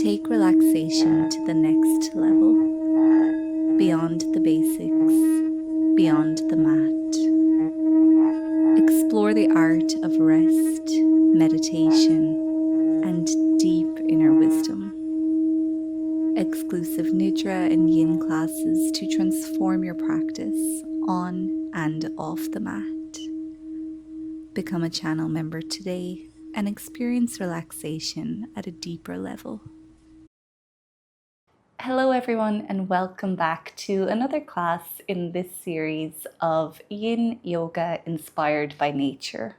Take relaxation to the next level, beyond the basics, beyond the mat. Explore the art of rest, meditation, and deep inner wisdom. Exclusive Nidra and Yin classes to transform your practice on and off the mat. Become a channel member today and experience relaxation at a deeper level. Hello everyone, and welcome back to another class in this series of Yin Yoga inspired by nature.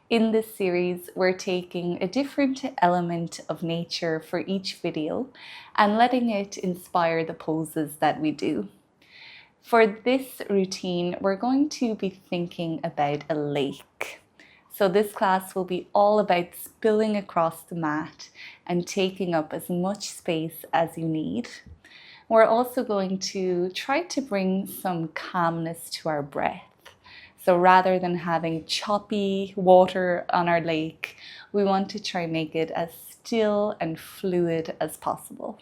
In this series, we're taking a different element of nature for each video and letting it inspire the poses that we do. For this routine, we're going to be thinking about a lake. So this class will be all about spilling across the mat and taking up as much space as you need. We're also going to try to bring some calmness to our breath. So rather than having choppy water on our lake, we want to try and make it as still and fluid as possible.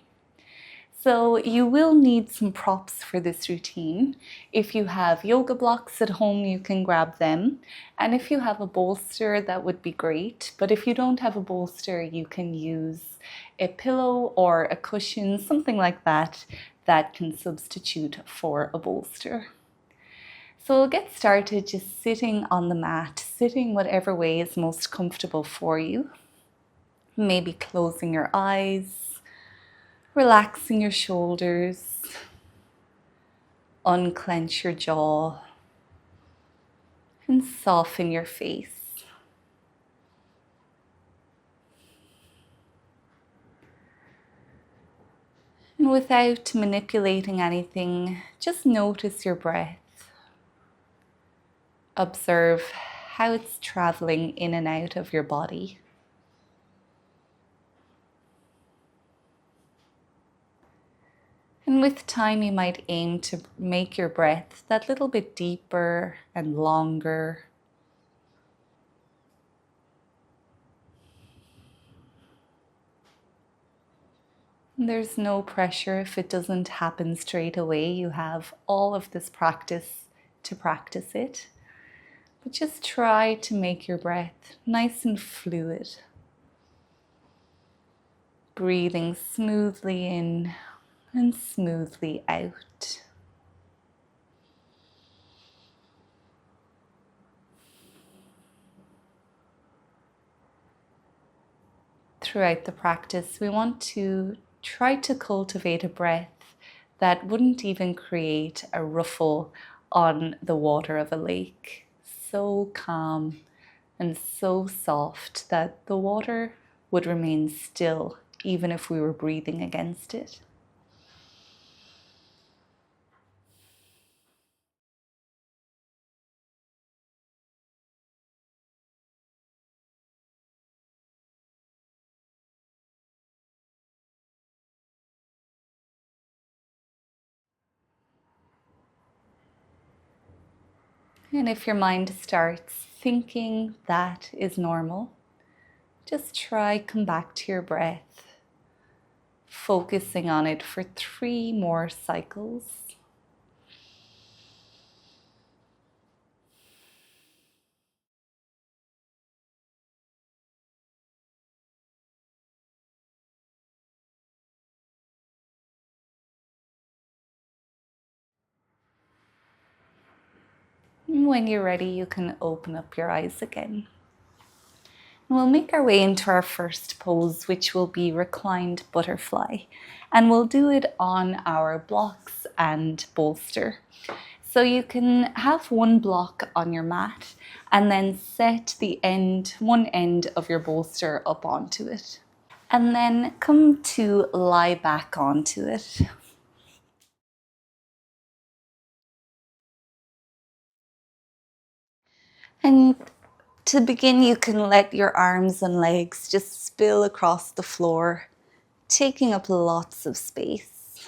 So you will need some props for this routine. If you have yoga blocks at home, you can grab them. And if you have a bolster, that would be great. But if you don't have a bolster, you can use a pillow or a cushion, something like that, that can substitute for a bolster. So we'll get started just sitting on the mat, sitting whatever way is most comfortable for you. Maybe closing your eyes, relaxing your shoulders, unclench your jaw, and soften your face. And without manipulating anything, just notice your breath. Observe how it's traveling in and out of your body. And with time, you might aim to make your breath that little bit deeper and longer. And there's no pressure if it doesn't happen straight away. You have all of this practice to practice it. But just try to make your breath nice and fluid. Breathing smoothly in and smoothly out. Throughout the practice, we want to try to cultivate a breath that wouldn't even create a ruffle on the water of a lake. So calm and so soft that the water would remain still even if we were breathing against it. And if your mind starts thinking, that is normal. Just try come back to your breath, focusing on it for 3 more cycles. And when you're ready, you can open up your eyes again. And we'll make our way into our first pose, which will be Reclined Butterfly. And we'll do it on our blocks and bolster. So you can have one block on your mat and then set one end of your bolster up onto it. And then come to lie back onto it. And to begin, you can let your arms and legs just spill across the floor, taking up lots of space.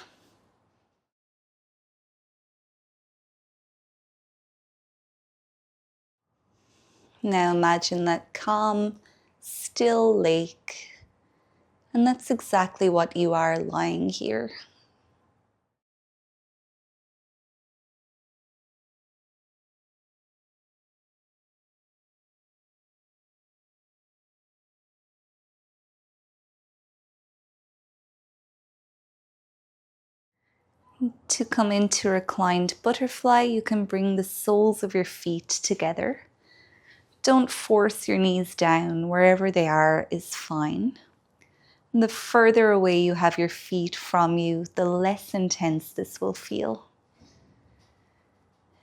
Now imagine that calm, still lake, And that's exactly what you are lying here. To come into reclined butterfly, you can bring the soles of your feet together. Don't force your knees down. Wherever they are is fine. And the further away you have your feet from you, the less intense this will feel.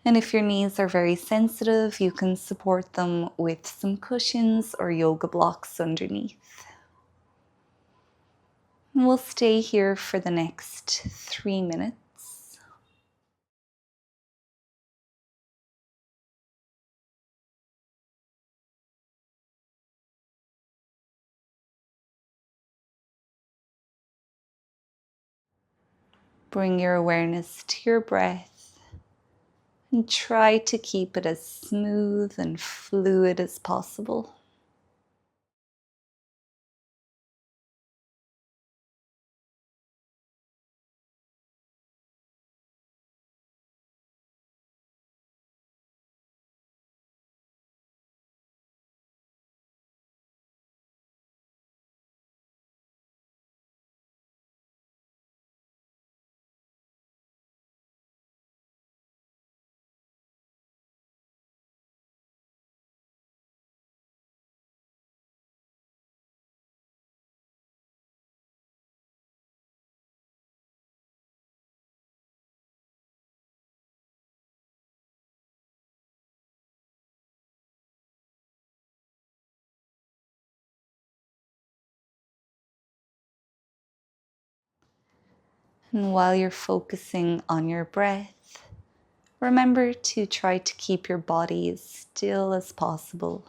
And if your knees are very sensitive, you can support them with some cushions or yoga blocks underneath. And we'll stay here for the next 3 minutes. Bring your awareness to your breath and try to keep it as smooth and fluid as possible. And while you're focusing on your breath, remember to try to keep your body as still as possible.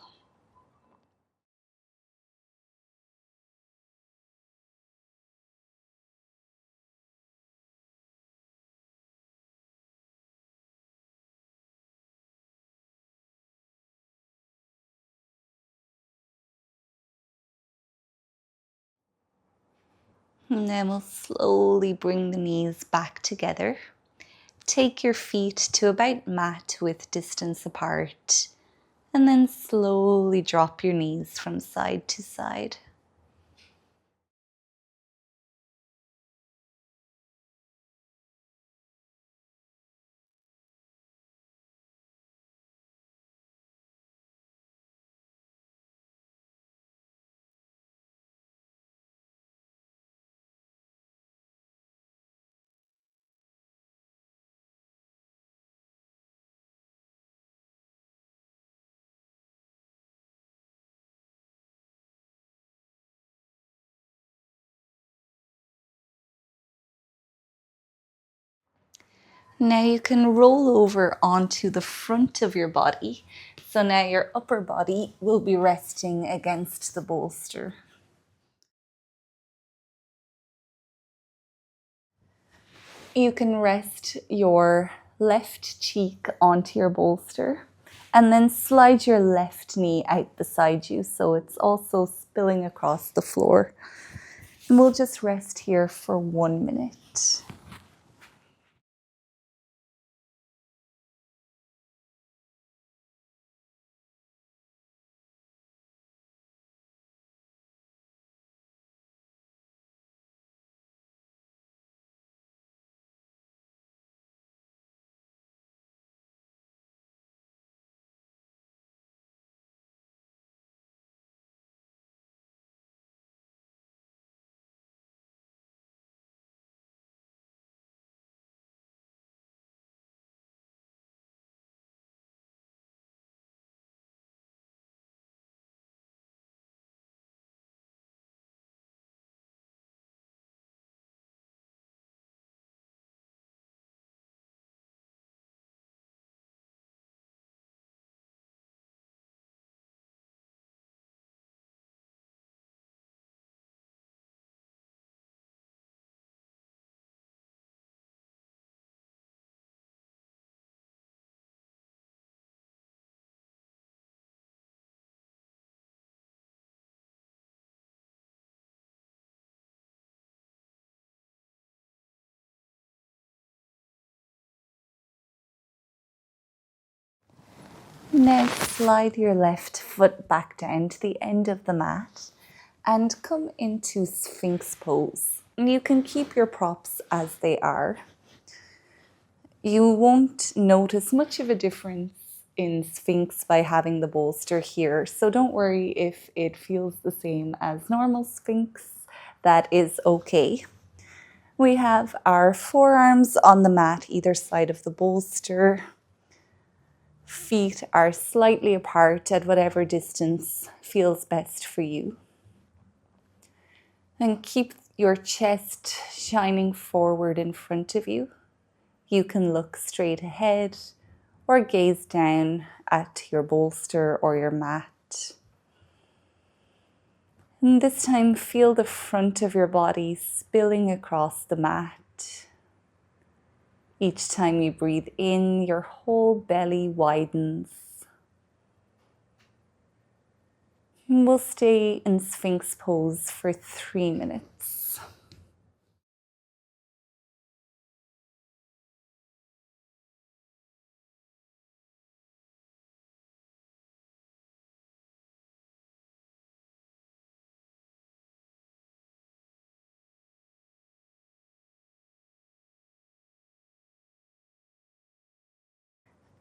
And then we'll slowly bring the knees back together. Take your feet to about mat width distance apart, and then slowly drop your knees from side to side. Now you can roll over onto the front of your body. So now your upper body will be resting against the bolster. You can rest your left cheek onto your bolster and then slide your left knee out beside you so it's also spilling across the floor. And we'll just rest here for 1 minute. Now slide your left foot back down to the end of the mat and come into Sphinx pose. You can keep your props as they are. You won't notice much of a difference in Sphinx by having the bolster here, so don't worry if it feels the same as normal Sphinx. That is okay. We have our forearms on the mat either side of the bolster. Feet are slightly apart at whatever distance feels best for you. And keep your chest shining forward in front of you. You can look straight ahead or gaze down at your bolster or your mat. And this time, feel the front of your body spilling across the mat. Each time you breathe in, your whole belly widens. And we'll stay in Sphinx pose for 3 minutes.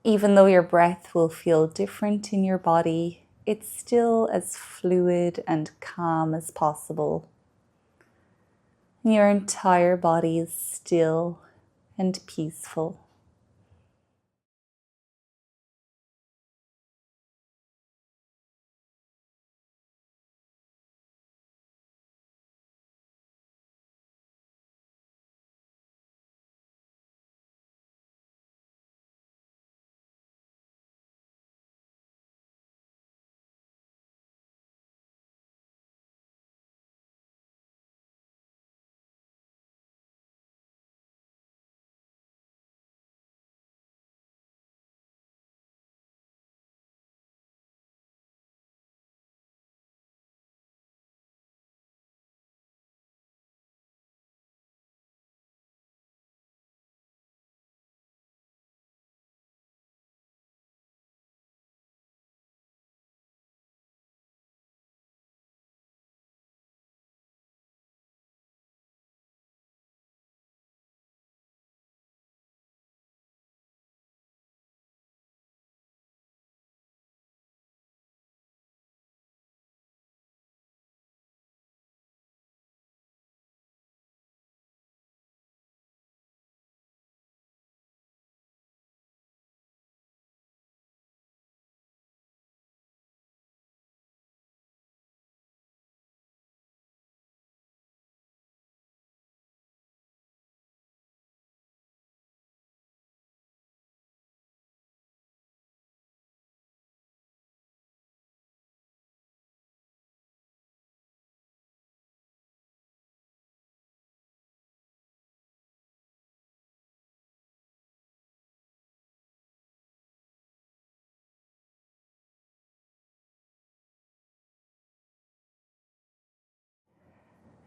Even though your breath will feel different in your body, it's still as fluid and calm as possible. Your entire body is still and peaceful.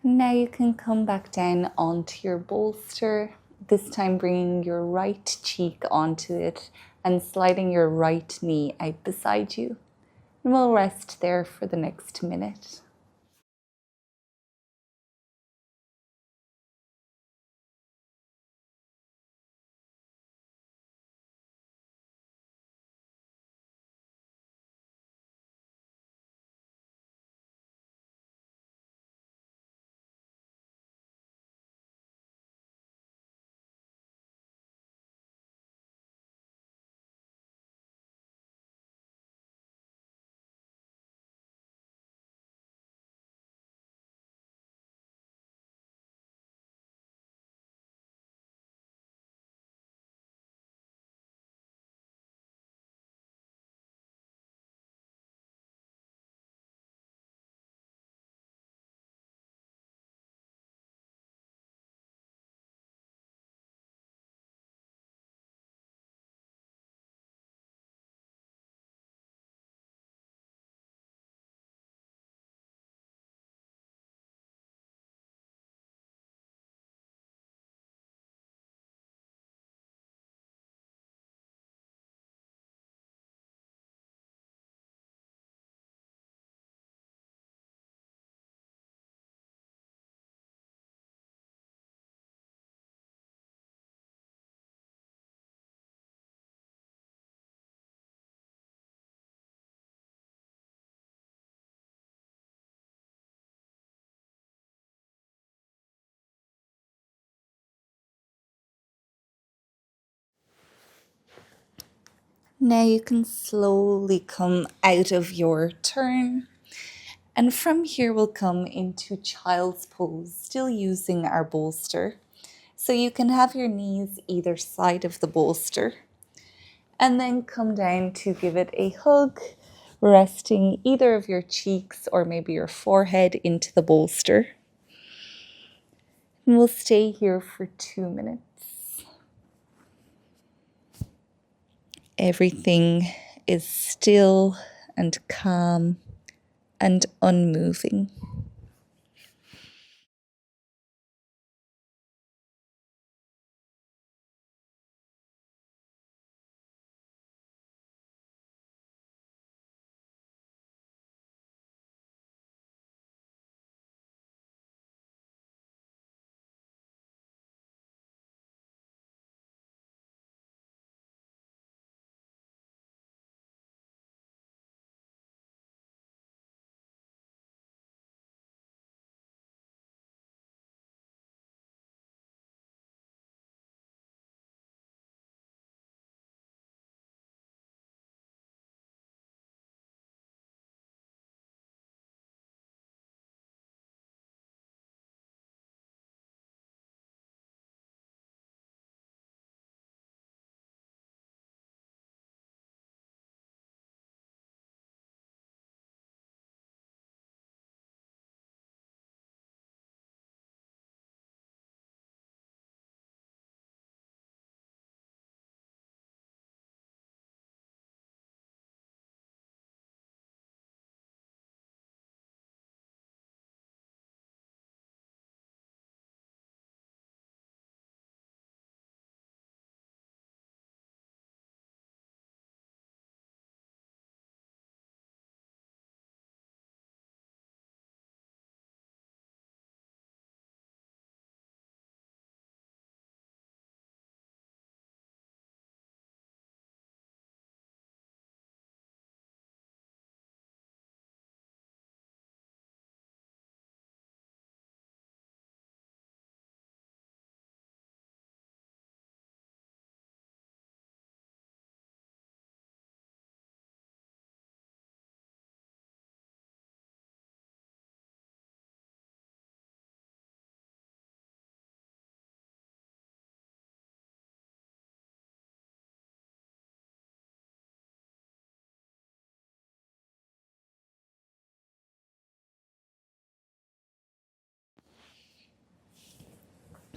Now you can come back down onto your bolster, this time bringing your right cheek onto it and sliding your right knee out beside you. And we'll rest there for the next minute. Now you can slowly come out of your turn. And from here we'll come into child's pose, still using our bolster. So you can have your knees either side of the bolster. And then come down to give it a hug, resting either of your cheeks or maybe your forehead into the bolster. And we'll stay here for 2 minutes. Everything is still and calm and unmoving.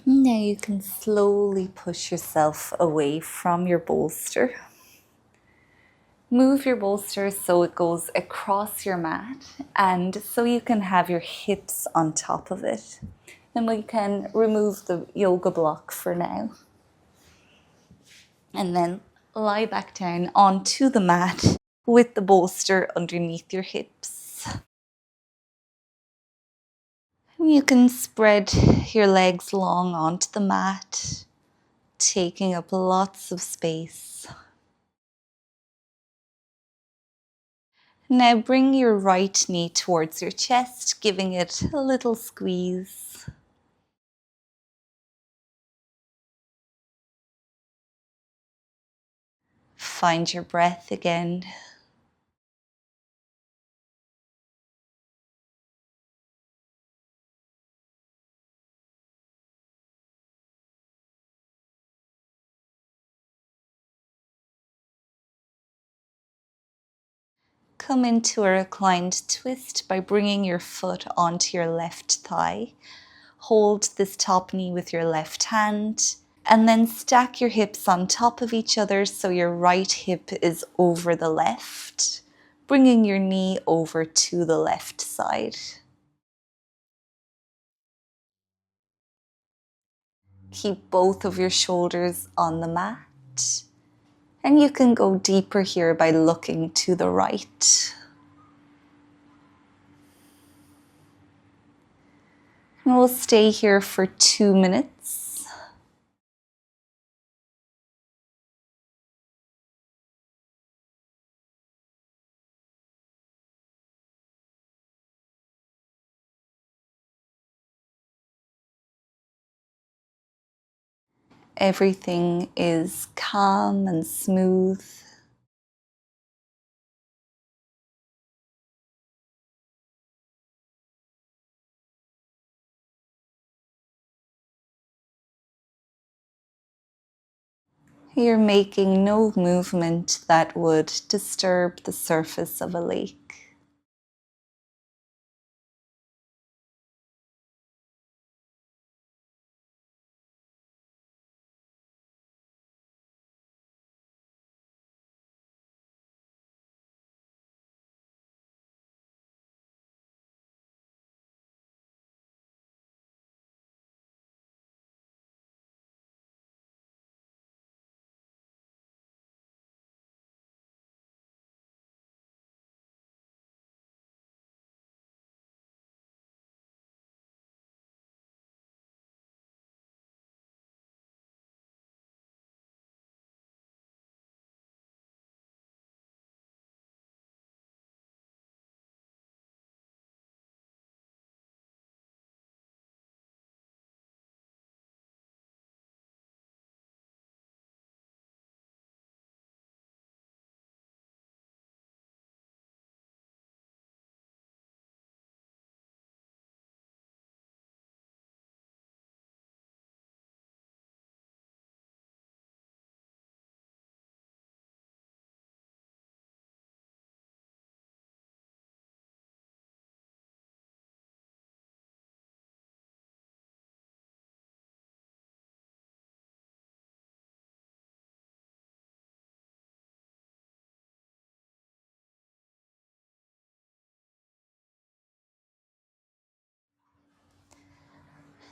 Now you can slowly push yourself away from your bolster. Move your bolster so it goes across your mat and so you can have your hips on top of it. Then we can remove the yoga block for now. And then lie back down onto the mat with the bolster underneath your hips. And you can spread your legs long onto the mat, taking up lots of space. Now bring your right knee towards your chest, giving it a little squeeze. Find your breath again. Come into a reclined twist by bringing your foot onto your left thigh. Hold this top knee with your left hand and then stack your hips on top of each other so your right hip is over the left, bringing your knee over to the left side. Keep both of your shoulders on the mat, and you can go deeper here by looking to the right. And we'll stay here for 2 minutes. Everything is calm and smooth. You're making no movement that would disturb the surface of a lake.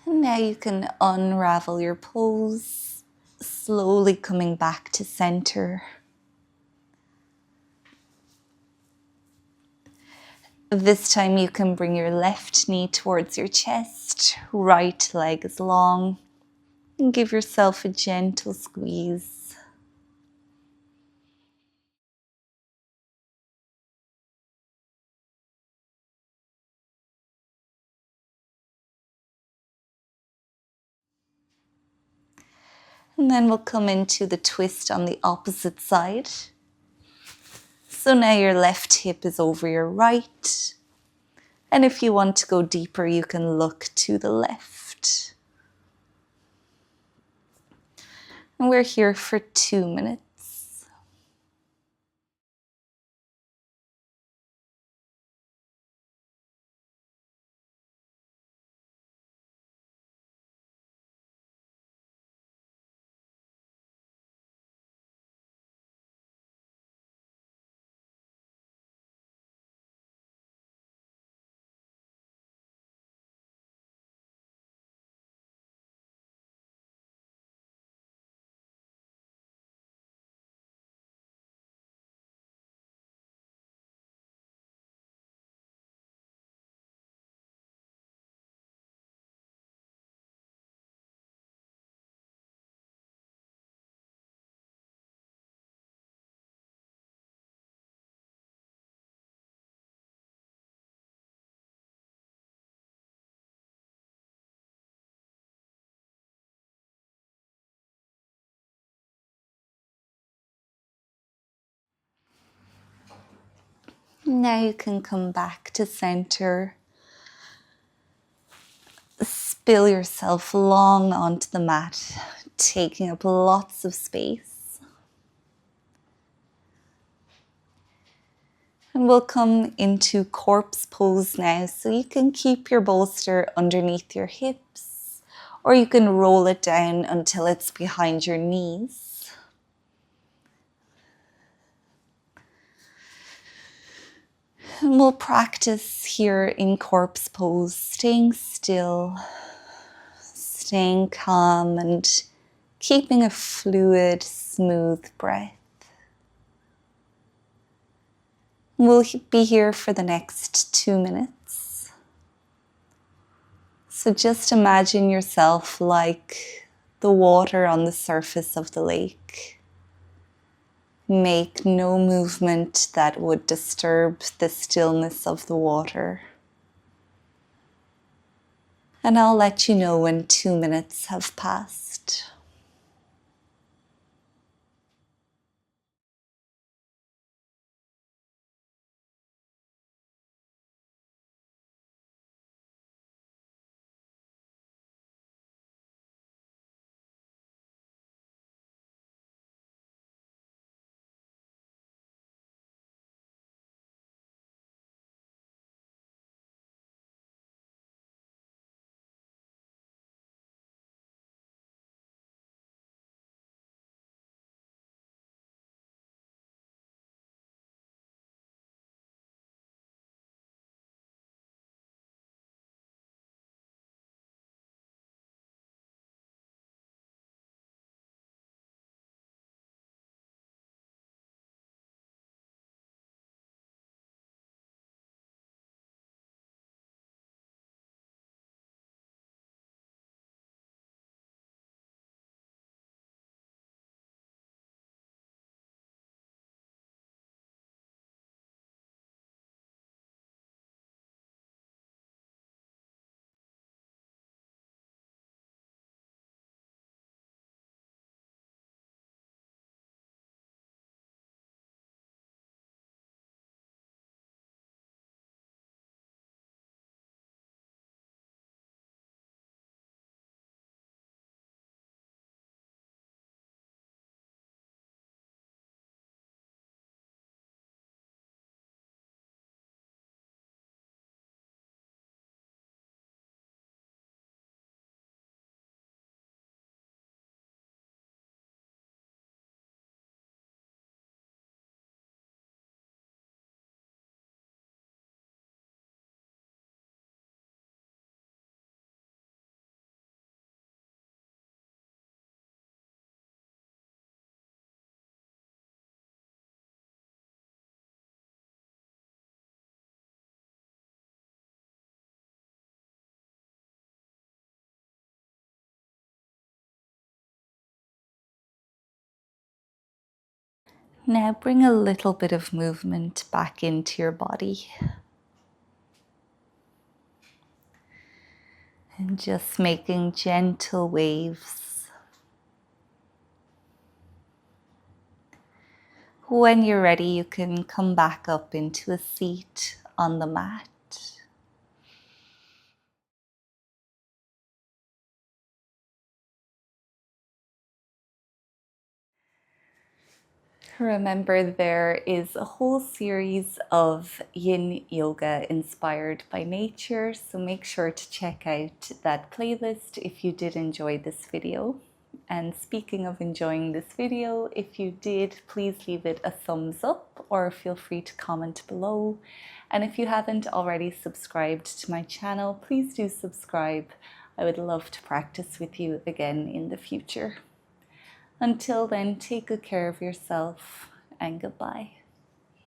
And now you can unravel your pose, slowly coming back to center. This time you can bring your left knee towards your chest, right leg is long, and give yourself a gentle squeeze. And then we'll come into the twist on the opposite side. So now your left hip is over your right. And if you want to go deeper, you can look to the left. And we're here for 2 minutes. Now you can come back to center. Spill yourself long onto the mat, taking up lots of space. And we'll come into corpse pose now, so you can keep your bolster underneath your hips, or you can roll it down until it's behind your knees. And we'll practice here in corpse pose, staying still, staying calm, and keeping a fluid, smooth breath. We'll be here for the next 2 minutes. So just imagine yourself like the water on the surface of the lake. Make no movement that would disturb the stillness of the water. And I'll let you know when 2 minutes have passed. Now bring a little bit of movement back into your body. And just making gentle waves. When you're ready, you can come back up into a seat on the mat. Remember, there is a whole series of Yin Yoga inspired by nature, so make sure to check out that playlist if you did enjoy this video. And speaking of enjoying this video, if you did, please leave it a thumbs up or feel free to comment below. And if you haven't already subscribed to my channel, please do subscribe. I would love to practice with you again in the future. Until then, take good care of yourself and goodbye.